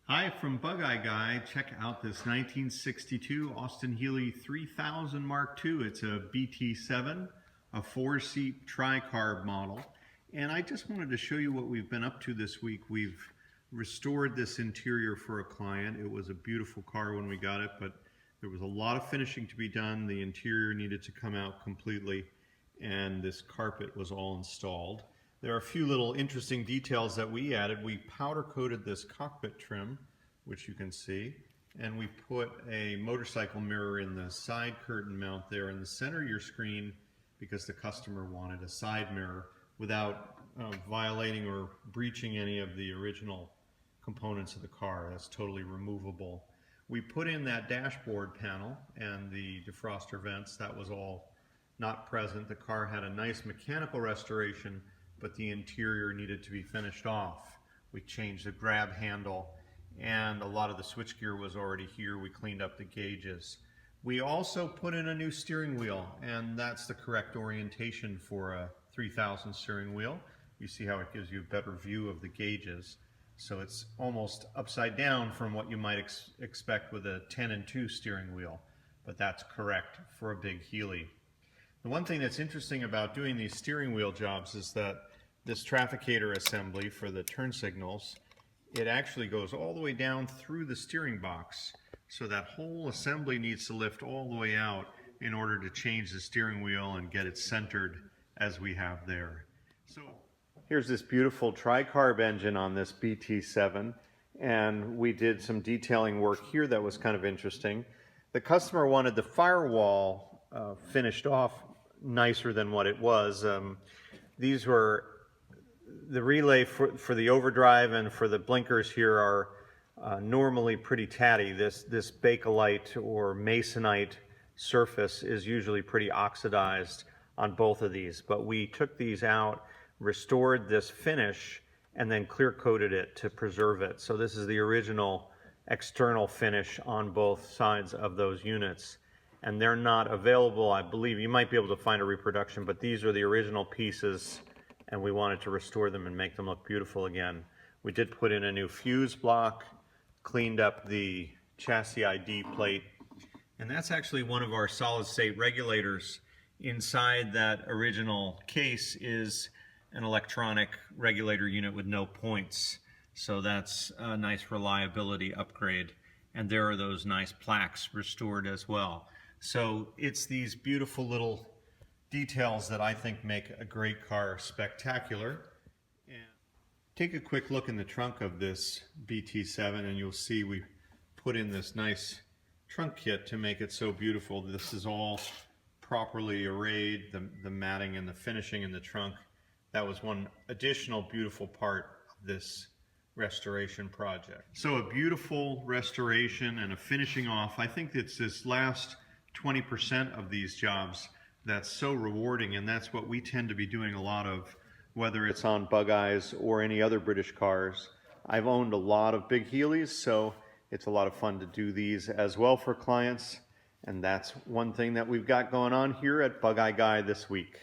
Hi from Bug Eye Guy. Check out this 1962 Austin Healey 3000 Mark II. It's a BT7, a 4-seat tri-carb model. And I just wanted to show you what we've been up to this week. We've restored this interior for a client. It was a beautiful car when we got it, but there was a lot of finishing to be done. The interior needed to come out completely, and this carpet was all installed. There are a few little interesting details that we added. We powder coated this cockpit trim, which you can see, and we put a motorcycle mirror in the side curtain mount there in the center of your screen because the customer wanted a side mirror without violating or breaching any of the original components of the car. That's totally removable. We put in that dashboard panel and the defroster vents. That was all not present. The car had a nice mechanical restoration, but the interior needed to be finished off. We changed the grab handle, and a lot of the switchgear was already here. We cleaned up the gauges. We also put in a new steering wheel, and that's the correct orientation for a 3000 steering wheel. You see how it gives you a better view of the gauges. So it's almost upside down from what you might expect with a 10 and 2 steering wheel, but that's correct for a big Healey. The one thing that's interesting about doing these steering wheel jobs is that this trafficator assembly for the turn signals, it actually goes all the way down through the steering box. So that whole assembly needs to lift all the way out in order to change the steering wheel and get it centered as we have there. So here's this beautiful tri-carb engine on this BT7, and we did some detailing work here that was kind of interesting. The customer wanted the firewall finished off nicer than what it was. These were the relay for the overdrive and for the blinkers here are normally pretty tatty. This Bakelite or Masonite surface is usually pretty oxidized on both of these, but we took these out, restored this finish, and then clear coated it to preserve it. So this is the original external finish on both sides of those units. And they're not available, I believe. You might be able to find a reproduction, but these are the original pieces, and we wanted to restore them and make them look beautiful again. We did put in a new fuse block, cleaned up the chassis ID plate, and that's actually one of our solid state regulators. Inside that original case is an electronic regulator unit with no points, so that's a nice reliability upgrade. And there are those nice plaques restored as well. So it's these beautiful little details that I think make a great car spectacular. And take a quick look in the trunk of this BT7 and you'll see we put in this nice trunk kit to make it so beautiful. This is all properly arrayed, the matting and the finishing in the trunk. That was one additional beautiful part of this restoration project. So a beautiful restoration and a finishing off. I think it's this last 20% of these jobs that's so rewarding, and that's what we tend to be doing a lot of, whether it's on Bug Eyes or any other British cars. I've owned a lot of big Healeys, so it's a lot of fun to do these as well for clients, and that's one thing that we've got going on here at Bug Eye Guy this week.